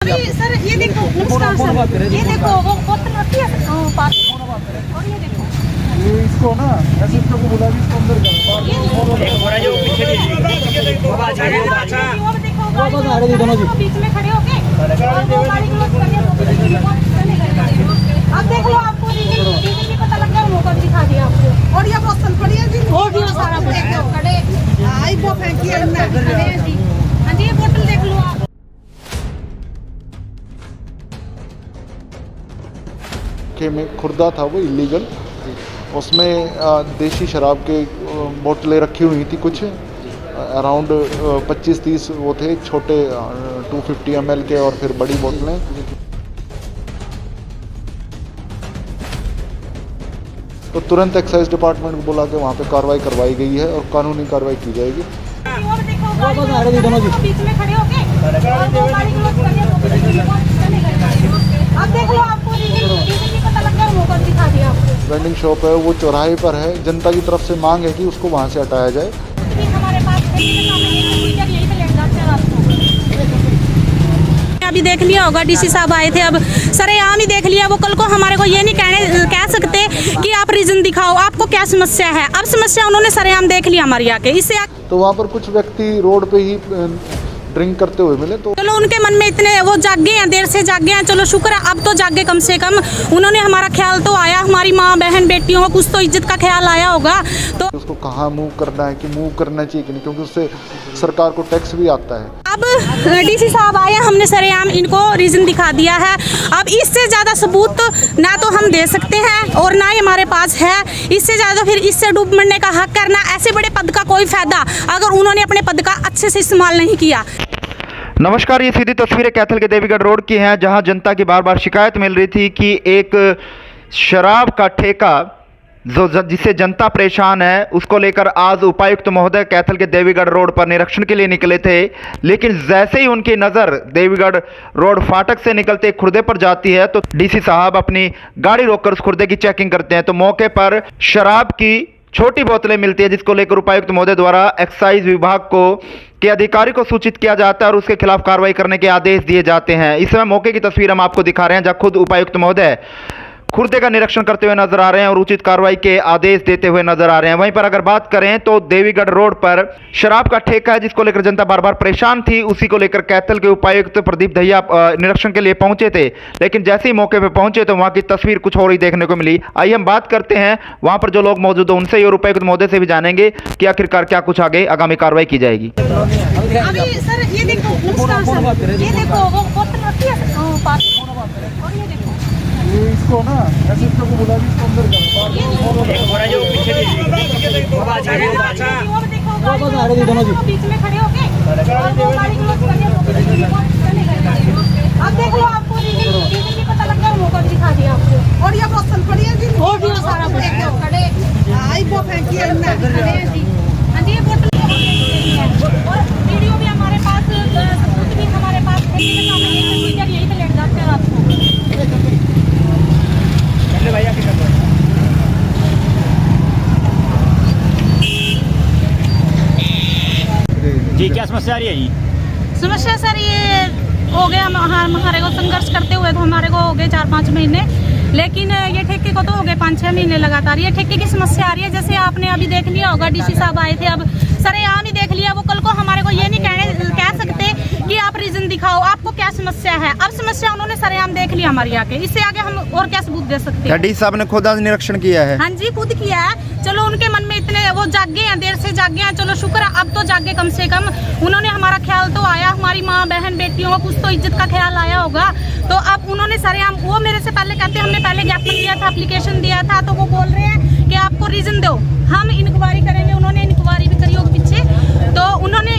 Sir ये देखो ये देखो वो बोतल रखी है पास में और ये देखो ये इसको ना ऐसे को बुला भी इसको अंदर करो बीच में खड़े होके अब देख लो आपको रीजन भी पता लग गया मौका भी दिखा दिया आपको और ये बोतल पड़ी है जी और सारा खड़े आई वो फेंकी है खड़े हैं जी हाँ जी ये बोतल देख लो आप में खुर्दा था वो इलीगल, उसमें देसी शराब के बोतलें रखी हुई थी कुछ अराउंड 25-30 वो थे छोटे 250 ml के और फिर बड़ी बोतलें। तो तुरंत एक्साइज डिपार्टमेंट को बुला के वहाँ पे कार्रवाई करवाई गई है और कानूनी कार्रवाई की जाएगी। बीच में खड़े होके अब देख लो आपको रीजन भी पता लग गया मौका दिखा दिया आपको। वेंडिंग शॉप है वो चौराहे पर है, जनता की तरफ से मांग है कि उसको वहाँ से हटाया जाए। हमारे पास यही पे लेट जाते हैं आपको। अभी देख लिया होगा डीसी साहब आए थे, अब सरेआम ही देख लिया। वो कल को हमारे को ये नहीं कह सकते कि आप रीजन दिखाओ आपको क्या समस्या है। अब समस्या उन्होंने सरेआम देख लिया हमारी आके। इससे तो वहाँ पर कुछ व्यक्ति रोड पे ही ड्रिंक करते हुए मिले तो चलो उनके मन में इतने वो जागे हैं, देर से जागे हैं, चलो शुक्र है अब तो जागे कम से कम। उन्होंने हमारा ख्याल तो आया, हमारी माँ बहन बेटियों को कुछ तो इज्जत का ख्याल आया होगा। तो उसको कहाँ मूव करना है कि मूव करना चाहिए कि नहीं, क्योंकि उससे सरकार को टैक्स भी आता है। अब डीसी साहब आए, हमने सरेआम इनको रीजन दिखा दिया है। अब इससे ज़्यादा सबूत ना तो हम दे सकते हैं और ना ही हमारे पास है। इससे ज़्यादा फिर इससे डूब मरने का हक करना, ऐसे बड़े पद का कोई फायदा अगर उन्होंने अपने पद का अच्छे से इस्तेमाल नहीं किया। नमस्कार, ये सीधी तस्वीरें कैथल के देवीगढ़ रोड की हैं, जहां जनता की बार बार शिकायत मिल रही थी कि एक शराब का ठेका जिससे जनता परेशान है, उसको लेकर आज उपायुक्त महोदय कैथल के देवीगढ़ रोड पर निरीक्षण के लिए निकले थे। लेकिन जैसे ही उनकी नज़र देवीगढ़ रोड फाटक से निकलते खुर्दे पर जाती है तो डीसी साहब अपनी गाड़ी रोककर उस खुर्दे की चेकिंग करते हैं। तो मौके पर शराब की छोटी बोतलें मिलती है, जिसको लेकर उपायुक्त महोदय द्वारा एक्साइज विभाग के अधिकारी को सूचित किया जाता है और उसके खिलाफ कार्रवाई करने के आदेश दिए जाते हैं। इस समय मौके की तस्वीर हम आपको दिखा रहे हैं, जहां खुद उपायुक्त महोदय खुर्दे का निरीक्षण करते हुए नजर आ रहे हैं और उचित कार्रवाई के आदेश देते हुए नजर आ रहे हैं। वहीं पर अगर बात करें तो देवीगढ़ रोड पर शराब का ठेका है, जिसको लेकर जनता बार बार परेशान थी। उसी को लेकर कैथल के उपायुक्त प्रदीप दहिया निरीक्षण के लिए पहुंचे थे, लेकिन जैसे ही मौके पर पहुंचे तो वहां की तस्वीर कुछ और ही देखने को मिली। आइए हम बात करते हैं वहां पर जो लोग मौजूद हैं उनसे ही और उपायुक्त महोदय से भी जानेंगे कि आखिरकार क्या कुछ आगे आगामी कार्रवाई की जाएगी। अभी सर ये देखो वो बोतल रखी है पास में और ये देखो ये इसको ना ऐसे को बुला भी इसको अंदर बीच में खड़े होके अब देख लो आपको रीजन भी पता लग गया मौका भी दिखा दिया आपको और ये बोतल पड़ी है जी और सारा खड़े आई वो फेंकी है खड़े हैं जी हाँ जी ये बोतल और वीडियो भी हमारे पास, सबूत भी हमारे पास है। यही पे लेट जाते हैं आपको। जी क्या समस्या आ रही है जी? समस्या सर ये हो गया, हमारे को संघर्ष करते हुए तो हमारे को हो गए 4-5 महीने, लेकिन ये ठेके को तो हो गए 5-6 महीने लगातार। ये ठेके की समस्या आ रही है। जैसे आपने अभी देख लिया होगा डीसी साहब आए थे, अब सरेआम ही देख लिया। वो कल को हमारे को ये नहीं कह सकते कि आप रीजन दिखाओ आपको क्या समस्या है। अब समस्या उन्होंने सरेआम देख लिया हमारी आके। इससे आगे हम और क्या सबूत दे सकते हैं। डीसी साहब ने खुद आज निरीक्षण किया है? हाँ जी खुद किया है। चलो उनके मन में इतने वो जागे हैं, देर से जागे हैं, चलो शुक्र है अब तो जागे कम से कम। उन्होंने हमारा ख्याल तो आया, हमारी माँ बहन बेटियों को कुछ तो इज्जत का ख्याल आया होगा। तो अब उन्होंने सरेआम, वो मेरे से पहले कहते हमने पहले ज्ञापन दिया था, एप्लीकेशन दिया था, तो वो बोल रहे हैं कि आपको रीजन दो, हम इंक्वायरी करेंगे। उन्होंने इंक्वायरी भी करी होगी पीछे। तो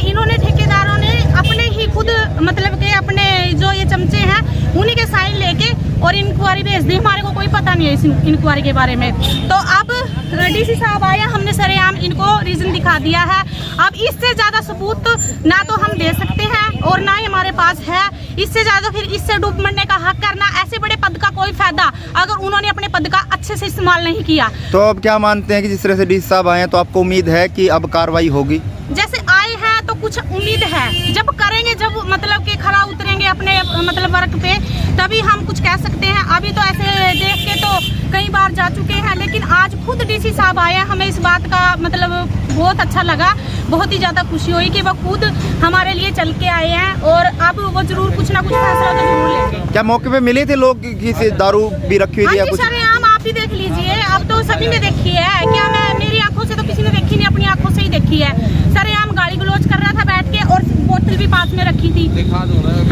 इन्होंने ठेकेदारों ने अपने ही खुद मतलब के अपने जो ये चमचे हैं उन्हीं के साइन लेके और इंक्वायरी भेज दी। हमारे को कोई पता नहीं है इस इंक्वायरी के बारे में। तो अब डीसी साहब आया, हमने सरेआम इनको रीजन दिखा दिया है। अब इससे ज़्यादा सबूत ना तो हम दे सकते हैं और ना ही हमारे पास है। इससे ज़्यादा फिर इससे डूब मरने का हक करना, ऐसे बड़े पद का कोई फायदा अगर उन्होंने अपने पद का अच्छे से इस्तेमाल नहीं किया। तो अब क्या मानते हैं कि जिस तरह से डीसी साहब आए हैं तो आपको उम्मीद है कि अब कार्रवाई होगी? जैसे आए हैं तो कुछ उम्मीद है, जब करेंगे, जब मतलब कि खरा उतरेंगे अपने मतलब वर्क पे, तभी हम कुछ कह सकते हैं। अभी तो ऐसे देख के तो कई बार जा चुके हैं, लेकिन आज खुद डीसी साहब आए, हमें इस बात का मतलब बहुत अच्छा लगा, बहुत ही ज़्यादा खुशी हुई कि वो खुद हमारे लिए चल के आए हैं और अब वो जरूर कुछ ना कुछ फैसला तो जरूर लेंगे। क्या मौके पे मिले थे लोग किसी दारू भी रखी हुई थी या कुछ? सरेआम आप ही देख लीजिए, अब तो सभी ने देखी है, क्या मैं मेरी आंखों से तो किसी ने देखी नहीं, अपनी आंखों से ही देखी है। सरेआम गाली गलौज कर रहा था बैठ के और बोतल भी पास में रखी थी। हाँ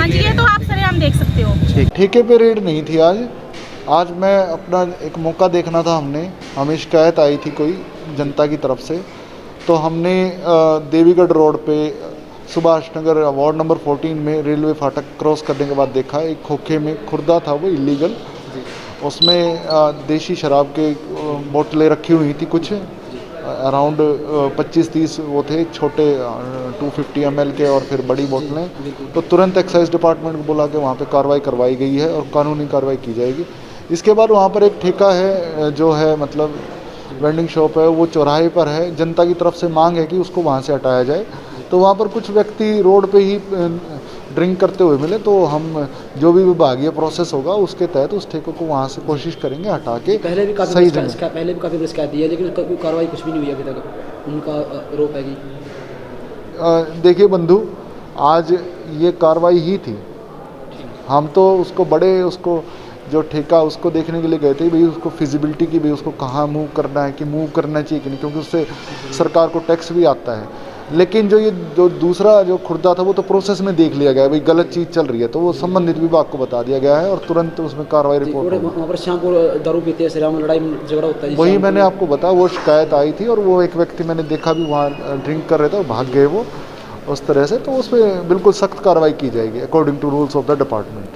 जी, ये तो आप सरेआम देख सकते हो। ठेके पे रेड नहीं थी आज मैं अपना एक मौका देखना था। हमें शिकायत आई थी कोई जनता की तरफ से, तो हमने देवीगढ़ रोड पे सुभाष नगर वार्ड नंबर 14 में रेलवे फाटक क्रॉस करने के बाद देखा एक खोखे में खुर्दा था वो इलीगल, उसमें देशी शराब के बोतलें रखी हुई थी कुछ अराउंड 25-30 वो थे छोटे 250 ml के और फिर बड़ी बोतलें। तो तुरंत एक्साइज डिपार्टमेंट को बुला के वहाँ पे कार्रवाई करवाई गई है और कानूनी कार्रवाई की जाएगी। इसके बाद वहाँ पर एक ठेका है जो है मतलब वेंडिंग शॉप है, वो चौराहे पर है। जनता की तरफ से मांग है कि उसको वहाँ से हटाया जाए। तो वहाँ पर कुछ व्यक्ति रोड पे ही ड्रिंक करते हुए मिले, तो हम जो भी विभागीय प्रोसेस होगा उसके तहत उस ठेके को वहाँ से कोशिश करेंगे हटा के पहले भी काफ़ी सही जगह। पहले भी काफ़ी शिकायत दी है, लेकिन कोई कार्रवाई कुछ भी नहीं हुई अभी तक। उनका आरोप है कि देखिए बंधु, आज ये कार्रवाई ही थी। हम तो उसको जो ठेका उसको देखने के लिए गए थे भाई, उसको फिजिबिलिटी की भाई उसको कहाँ मूव करना है कि मूव करना चाहिए कि नहीं, क्योंकि उससे सरकार को टैक्स भी आता है। लेकिन जो दूसरा जो खुर्दा था वो तो प्रोसेस में देख लिया गया भाई गलत चीज़ चल रही है, तो वो संबंधित विभाग को बता दिया गया है और तुरंत उसमें कार्रवाई रिपोर्ट। वहाँ पर शाम को दारू पीते हैं, सरेआम लड़ाई झगड़ा होता है। वही मैंने आपको बताया, वो शिकायत आई थी और वो एक व्यक्ति मैंने देखा भी वहाँ ड्रिंक कर रहे थे और भाग गए वो उस तरह से। तो उस पर बिल्कुल सख्त कार्रवाई की जाएगी according to rules of the department.